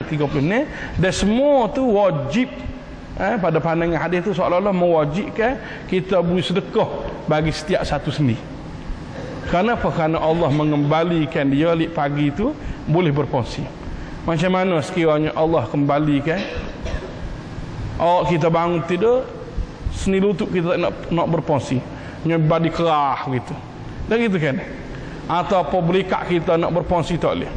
30 ni, dan semua tu wajib. Pada pandangan hadis tu seolah-olah mewajibkan kita beri sedekah bagi setiap satu sendi. Kenapa? Kerana Allah mengembalikan dia lik pagi tu boleh berfungsi. Macam mana sekiranya Allah kembalikan kita bangun tidur, seni lutut kita nak berfungsi, nyebadi kerah gitu. Dan gitu kan. Atau apa berikat kita nak berfungsi tak boleh.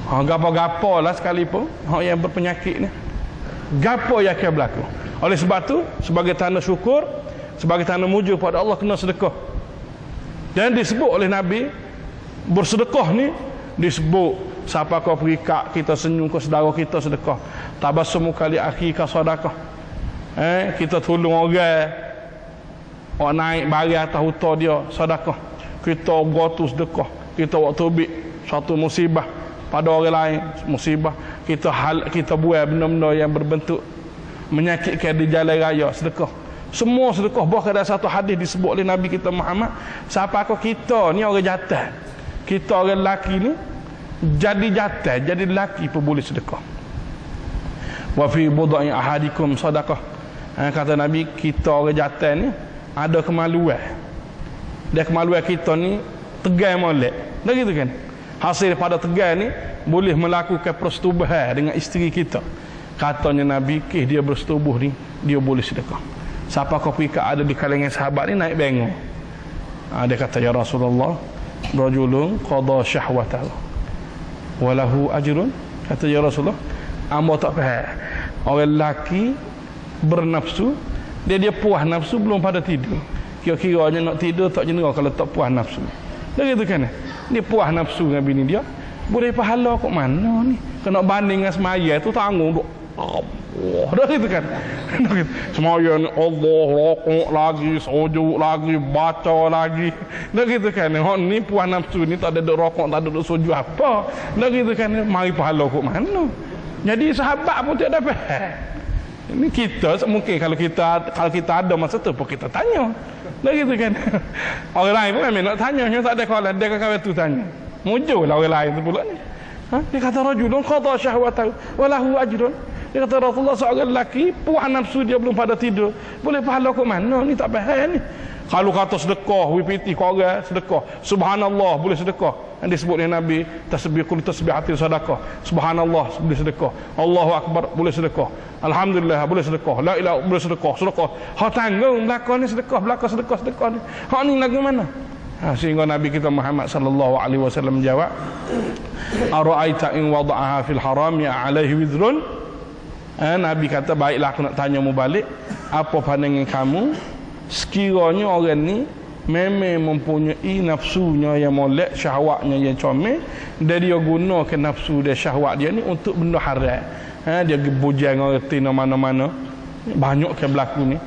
Gapo-gapo lah sekalipun yang berpenyakit ni, gapo yang akan berlaku. Oleh sebab tu, sebagai tanda syukur, sebagai tanda muja pada Allah, kena sedekah. Dan disebut oleh Nabi, bersedekah ni disebut, siapa kau berikat kita, senyum ke saudara kita, sedekah. Tabassumu kali akhi ka sedekah. Kita tolong orang naik barang atas hutang dia, sedekah. Kita beratus sedekah. Kita buat tobik satu musibah pada orang lain, musibah. Kita buat benda-benda yang berbentuk menyakitkan di jalan raya, sedekah. Semua sedekah. Bahkan ada satu hadis disebut oleh Nabi kita Muhammad, siapa kau kita ni orang jatah, kita orang lelaki ni jadi jatah, jadi lelaki pun boleh sedekah. Wa fi budai ahadikum sedekah. Kata Nabi, kita orang jatah ni ada kemaluan. Dan kemaluan kita ni tegai molek. Dah gitu kan? Hasil pada tegai ni boleh melakukan persetubuhan dengan isteri kita. Katanya Nabi, dia bersetubuh ni, dia boleh sedekah. Siapa kau pergi ada di kalangan sahabat ni naik bengok. Dia kata, ya Rasulullah, rajulun qada syahwatahu walahu ajrun. Kata, ya Rasulullah, amba tak faham. Orang lelaki bernafsu, dia puas nafsu belum pada tidur. Kira-kiranya nak tidur tak jenera kalau tak puas nafsu. Dah gitu kan? Dia puas nafsu dengan bini dia, boleh pahala kok mana ni? Kena banding dengan semaya tu tanggung duk. Allah, dah gitu kan? Semaya ni Allah, rokok lagi, sujud lagi, baca lagi. Dah gitu kan? Ni puas nafsu ni tak ada duk rokok, tak ada duk sujud apa. Dah gitu kan? Mari pahala kok mana? Jadi sahabat pun tak ada faham. Ini kita mungkin kalau kita ada masa tu pun kita tanya. Dah gitu kan. Orang lain pun memang nak tanya, tak ada kawan dia kawan tu tanya. Mujurlah orang lain tu pula ni. Dia kata rajulun qada syahwatahu wa lahu ajrun. Dia kata Rasulullah, seorang lelaki puas nafsu dia belum pada tidur, boleh pahala ke mana? Ni tak faham ni. Kalau kata sedekah, WPT kau orang sedekah, subhanallah boleh sedekah. Yang disebut oleh Nabi, tasbih kullu tasbihatin sedekah. Subhanallah boleh sedekah. Allahu akbar boleh sedekah. Alhamdulillah boleh sedekah. La ilaha boleh sedekah. Sedekah. Hak tanggung belakang ni sedekah, belakang sedekah ni. Hak ni lagu mana? Sehingga Nabi kita Muhammad sallallahu alaihi wasallam menjawab, ara'aita in wada'aha fil haram ya alaihi wizrun. Nabi kata, baiklah aku nak tanya mu balik, apa pandangan kamu sekiranya orang ni memang mempunyai nafsunya yang molek, syahwatnya yang comel, dan dia gunakan nafsu dia, syahwat dia ni untuk benda haram. Dia bujang orang tina mana-mana, banyak ke berlaku ni.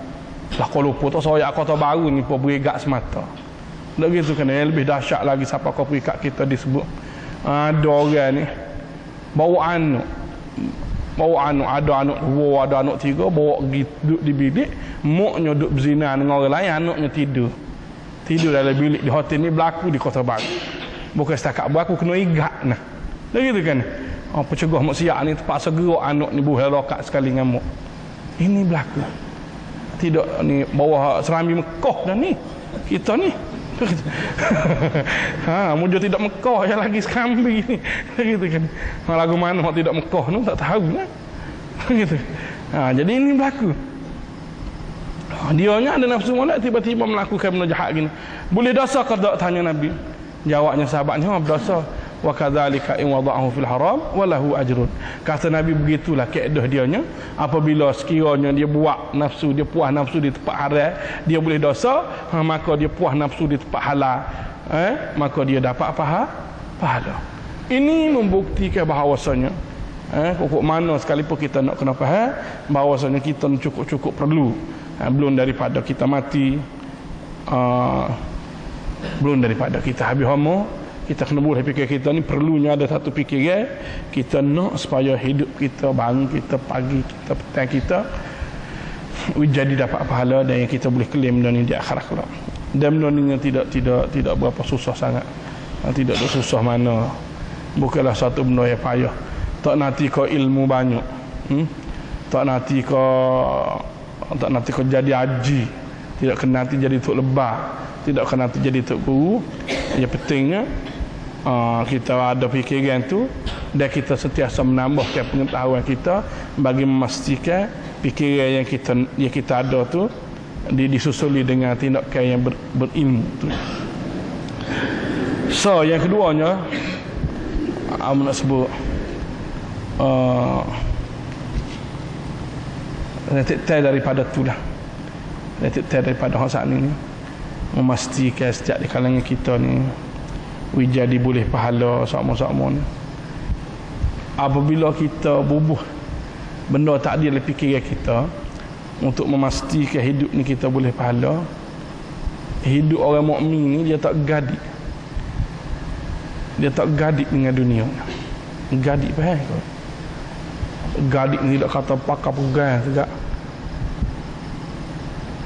Lah kalau lupa tak soyak kota baru ni pun berigat semata. Tak gitu kan? Yang lebih dahsyat lagi, siapa kau berikat kita disebut ada orang ni bawa anak, ada anak dua, ada anak tiga, bawa pergi duduk di bilik, moknya duduk berzina dengan orang lain, anaknya tidur dalam bilik di hotel ni. Berlaku di Kota Baru. Bukan setakat berlaku, kena igat nah. Dah gitu kan? Pencegah maksiat ni terpaksa gerak anak ni buah rokat sekali dengan mok. Ini berlaku. Tidak ni bawah serambi Mekah dah ni. Kita ni. Mujur tidak Mekah yang lagi sekambi ni. Gitu kan. Lagu mana hak tidak Mekah tu tak tahu lah. Gitu. Jadi ini berlaku. Dianya ada nafsu molek, tiba-tiba melakukan benda jahat gini. Boleh dosa ke tak, tanya Nabi? Jawabnya sahabatnya, berdosa. Wa kadzalika in wada'ahu fil haram wa lahu ajrun. Kata Nabi, begitulah kaedah dianya. Apabila sekiranya dia buat nafsu, dia puas nafsu di tempat haram, dia boleh dosa, maka dia puas nafsu di tempat halal, maka dia dapat pahala. Ini membuktikan bahawasanya pokok mana sekalipun kita nak kena faham bahawasanya kita cukup-cukup perlu, belum daripada kita mati, belum daripada kita habis homo, kita kena boleh fikir kita ni perlunya ada satu fikiran kita nak supaya hidup kita, bangun kita, pagi kita, petang kita jadi dapat pahala, dan yang kita boleh klaim benda ni di akhirat kelak. Dan benda ni tidak berapa susah sangat, tidak ada susah mana, bukanlah satu benda yang payah. tak nanti kau ilmu banyak, tak nanti kau jadi haji, tidak kena nanti jadi tok lebah, tidak kena nanti jadi tok guru. Yang pentingnya kita ada fikiran tu dan kita sentiasa menambahkan pengetahuan kita bagi memastikan fikiran yang kita ada tu disusuli dengan tindakan yang berilmu tu. So yang keduanya nak sebut retik daripada tu lah, retik daripada hak saat ni memastikan setiap di kalangan kita ni jadi boleh pahala sama-sama ni. Apabila kita bubuh benda tak ada dalam fikiran kita untuk memastikan hidup ni kita boleh pahala, hidup orang mukmin ni dia tak gadik, dia tak gadik dengan dunia. Gadik faham kau? Gadik ni tak kata pakar pegang juga.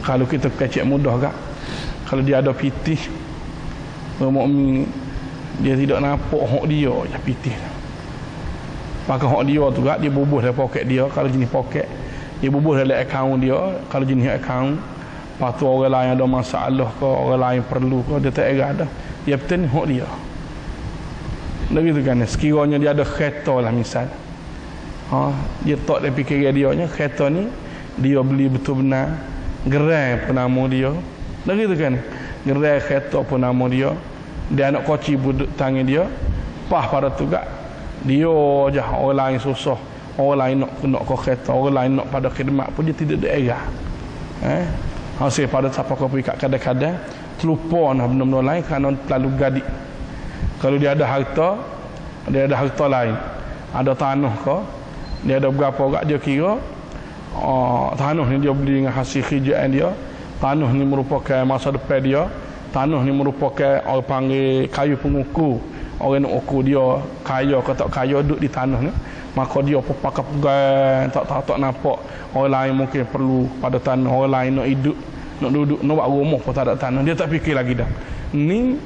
Kalau kita kecek mudah gak, kalau dia ada pitih, orang mukmin dia tidak nampak hak dia je pitih. Maka hak dia tu gak dia bubuh dalam poket dia, kalau jenis poket dia bubuh dalam akaun dia, kalau jenis akaun. Lepas tu orang lain ada masalah ke, orang lain perlu ke, dia tak era dah. Dia betul ni hak dia. Begitu kan, sekiranya dia ada kereta lah misal, dia tak ada fikiran dia nya kereta ni dia beli betul benar, gerai pun nama dia. Begitu kan, gerai kereta pun nama dia, dia anak koci buduk tangan dia, pah pada tu gak dia je. Orang lain susah, orang lain nak ke kereta, orang lain nak pada khidmat pun dia tidak ada era. Hasil pada siapa kau pergi kat kadang-kadang terlupa nak benda-benda lain kerana terlalu gadik. Kalau dia ada harta lain, ada tanah ke, dia ada berapa gak dia kira, tanah ni dia beli dengan hasil kerjaan dia, tanah ni merupakan masa depan dia, tanah ni merupakan orang panggil kayu pengukur. Orang nak ukur dia kaya ke tak kaya duduk di tanah ni, maka dia pakai pegang, tak nampak. Orang lain mungkin perlu pada tanah, orang lain nak hidup, nak duduk, nak buat rumah pun tak ada tanah, dia tak fikir lagi dah. Ni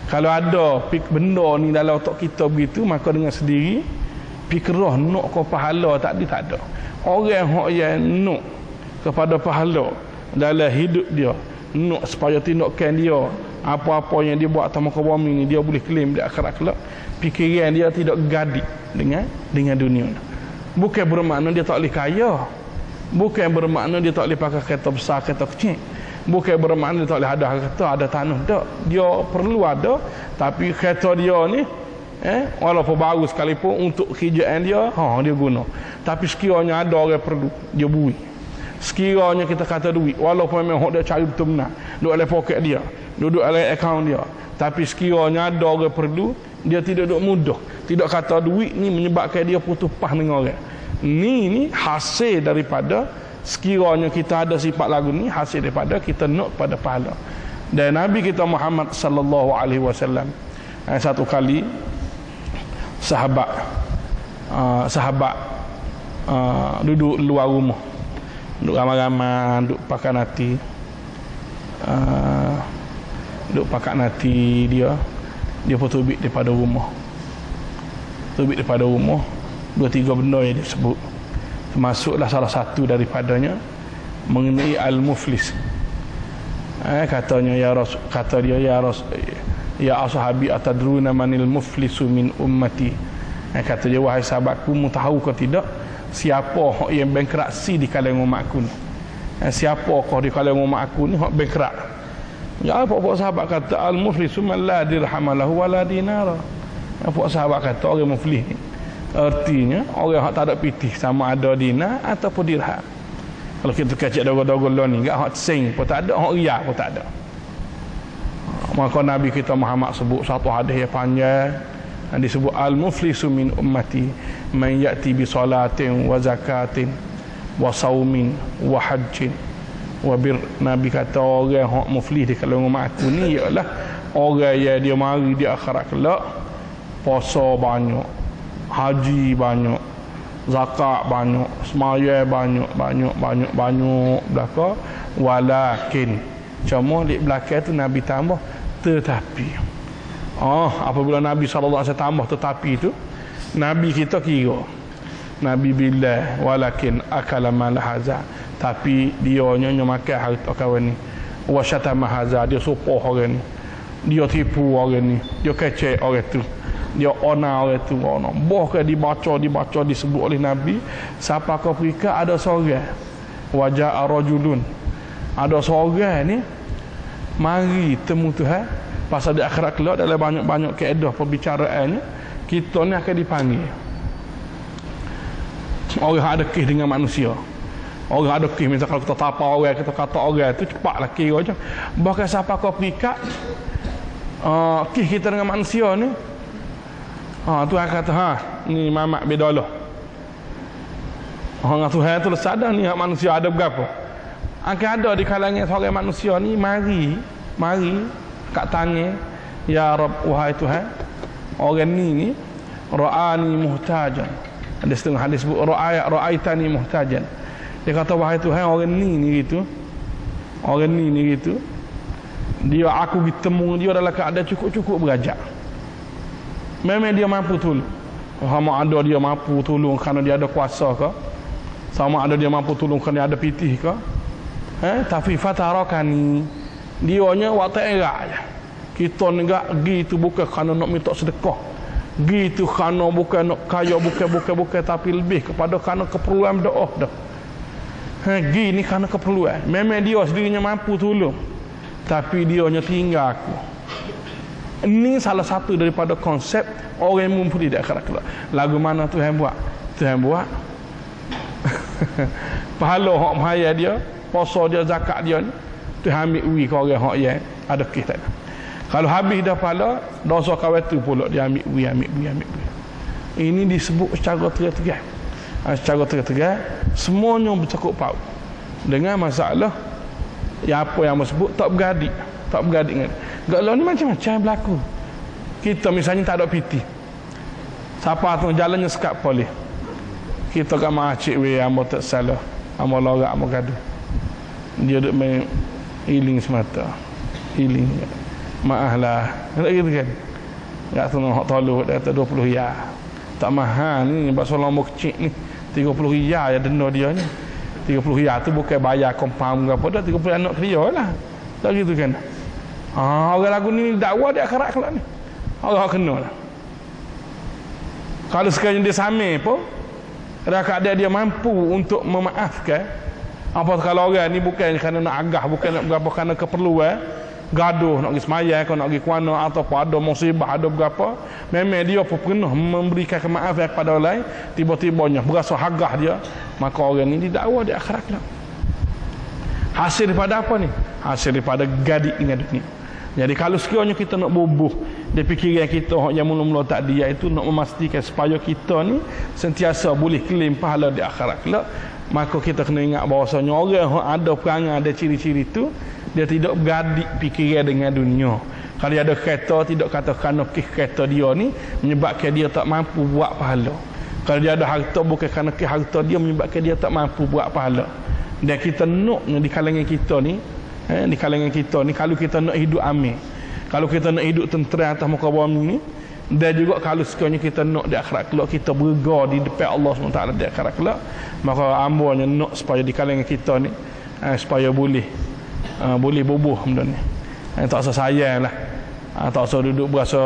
kalau ada benda ni dalam otak kita begitu, maka dengan sendiri fikrah nak ke pahala tak ada. Orang yang nak kepada pahala dalam hidup dia, nak supaya tindakan dia, apa-apa yang dia buat atas muka bumi ni dia boleh claim di akhirat kelak, fikiran dia tidak gadik dengan dunia. Bukan bermakna dia tak boleh kaya, bukan bermakna dia tak boleh pakai kereta besar, kereta kecil, bukan bermakna dia tak boleh ada harta, ada tanah. Tak, dia perlu ada, tapi kereta dia ni walaupun baru sekalipun untuk kerjaan dia, dia guna. Tapi sekiranya ada orang perlu, dia bui. Sekiranya kita kata duit, walaupun memang dia cari betul benar, duduk dalam poket dia, duduk dalam akaun dia, tapi sekiranya ada orang perlu, dia tidak duduk mudah. Tidak kata duit ni menyebabkan dia putus pas dengan orang. Ni hasil daripada sekiranya kita ada sifat lagu ni, hasil daripada kita nak pada pahala. Dan Nabi kita Muhammad sallallahu alaihi wasallam satu kali sahabat duduk luar rumah, duduk ramai-ramai, duduk pakai nati, dia pun tubik daripada rumah, 2-3 benda yang dia sebut, termasuklah salah satu daripadanya mengenai al-muflis. Katanya kata dia ya ashabi atadruna manil muflisu min ummati. Kata dia, wahai sahabatku, mu tahu ke tidak siapa yang bankruptsi di kalangan umatku ni? Siapakah di kalangan umatku ni hak bankrupt? Ya, apa sahabat kata al-muflisu man la dirham lahu wa la dinara. Apa sahabat kata orang muflis ni artinya orang hak tak ada pitih, sama ada dinar ataupun dirham. Kalau kita kacak dogo-dogo ni, enggak hak sing pun tak ada, hak riyal pun tak ada. Maka Nabi kita Muhammad sebut satu hadis yang panjang, disebut al-muflisu min ummati man ya'ti bi salatin wa zakatin wa saumin wa hajjin wa bir. Nabi kata orang hak muflis di kalangan umat aku ni ialah orang yang dia mari di akhirat kelak, puasa banyak, haji banyak, zakat banyak, semaya banyak belaka. Walakin, cuma di belakang tu Nabi tambah tetapi. Apabila Nabi SAW tambah tetapi itu, Nabi kita kira Nabi bila walakin akala mal haza, tapi dia nya makan harta kawan ni. Wa syatama haza, dia sopoh orang ni. Dia tipu orang ni, dia kecek orang tu. Dia ona orang tu, ona. Boh ke dibaca disebut oleh Nabi, siapa kau perika ada seorang wajah rajulun. Ada seorang ni mari temu Tuhan pasal di akhirat kelak dalam banyak-banyak kaedah perbicaraan kita ni akan dipanggil. Orang ada kes dengan manusia. Orang ada kes, misal kalau kita tapa orang, kita kata orang tu cepatlah kira je. Bahkan siapa kau perikat kes kita dengan manusia ni, Tuhan kata, ni mamak beda lah. Orang Tuhan tu sadar ni manusia ada berapa. Akan ada di kalangan seorang manusia ni mari kat tangan, ya Rabb, wahai Tuhan, orang ni ra'ani muhtajan. Ada setengah hadis sebut ra'aitani muhtajan. Dia kata, wahai Tuhan, orang ni gitu. Orang ni gitu. Dia aku bertemu dia dalam keadaan cukup-cukup berajak. Memang dia mampu tolong. Sama ada dia mampu tolong kerana dia ada kuasa ke? Sama ada dia mampu tolong kerana dia ada pitih ke? Tapi fatarakani, dia nya waktu erak je. Kita negak gi tu bukan kerana nak minta sedekah. Gi tu kerana bukan nak kaya, bukan tapi lebih kepada kerana keperluan doa dah. Gi ni kerana keperluan. Memang dia sendirinya mampu tolong, tapi dia nya tinggal aku. Ini salah satu daripada konsep orang yang mumpuni di akhirat kelak. Lagu mana Tuhan buat? Tuhan buat pahala hak mahaya dia, puasa dia, zakat dia ni, Tuhan ambil ui ke orang hak yang ada kes tak ada. Kalau habis dah pahala, dosa kawan tu pula dia ambil ui. Ini disebut secara terang-terang. Secara terang-terang semuanya bercakup paut dengan masalah yang apa yang disebut tak bergadik dengan gak ni macam-macam berlaku. Kita misalnya tak ada piti, siapa tu jalannya sekat polis, kita kat masjid amo tak salah, amo lorak, amo gaduh, dia duk main healing semata, healing, maaf lah, gitu kan. Gak tu nak tolong dia kata 20 riyal, tak mahal ni, bakso lombok kecil ni 30 riyal ya denda dia ni. 30 riyal tu bukan bayar compound ke apa dah, 30 riyal nak kerja lah, tak gitu kan. Orang lagu ni dakwah di akhirat kelak ni, orang kena lah. Kalau sekali dia samir pun, rakyat dia mampu untuk memaafkan. Apa kalau orang ni bukan kerana nak agah, bukan nak berapa kerana keperluan, gaduh nak pergi semaya, kau nak pergi kuana, atau ada musibah, ada berapa, memang dia pun pernah memberikan kemaafan kepada orang lain, tiba-tibanya berasa hagah dia, maka orang ni didakwa di akhirat kelak. Hasil daripada apa ni? Hasil daripada gadik dengan dunia. Jadi kalau sekiranya kita nak bubuh di fikiran kita yang mula-mula tak dia itu, nak memastikan supaya kita ni sentiasa boleh klaim pahala di akhirat kelak, maka kita kena ingat bahawasanya orang yang ada perangai, ada ciri-ciri itu, dia tidak bergadik fikiran dengan dunia. Kalau dia ada kereta, tidak katakan kereta dia ni menyebabkan dia tak mampu buat pahala. Kalau dia ada harta, bukan kerana harta dia menyebabkan dia tak mampu buat pahala. Dan kita naknya di kalangan kita ni, kalau kita nak hidup amin, kalau kita nak hidup tentera atas muka bumi ni, dan juga kalau sekiranya kita nak di akhirat kelak kita berga di depan Allah SWT di akhirat kelak, maka ambonya nak supaya di kalangan kita ni supaya boleh bubuh benda ni. Tak usah sayang lah, tak usah duduk berasa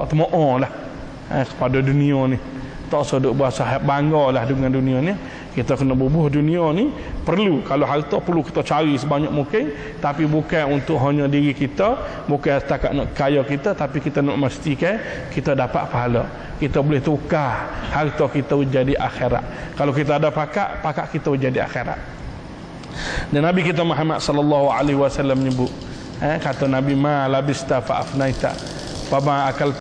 temo'o lah kepada dunia ni, tak usah duduk berasa bangga lah dengan dunia ni. Kita kena bubuh dunia ni, perlu, kalau harta perlu kita cari sebanyak mungkin, tapi bukan untuk hanya diri kita, bukan setakat nak kaya kita, tapi kita nak memastikan kita dapat pahala, kita boleh tukar harta kita jadi akhirat. Kalau kita ada pakat kita jadi akhirat. Dan Nabi kita Muhammad sallallahu alaihi wasallam menyebut, kata Nabi, ma labista fa afnaita, fa ma akal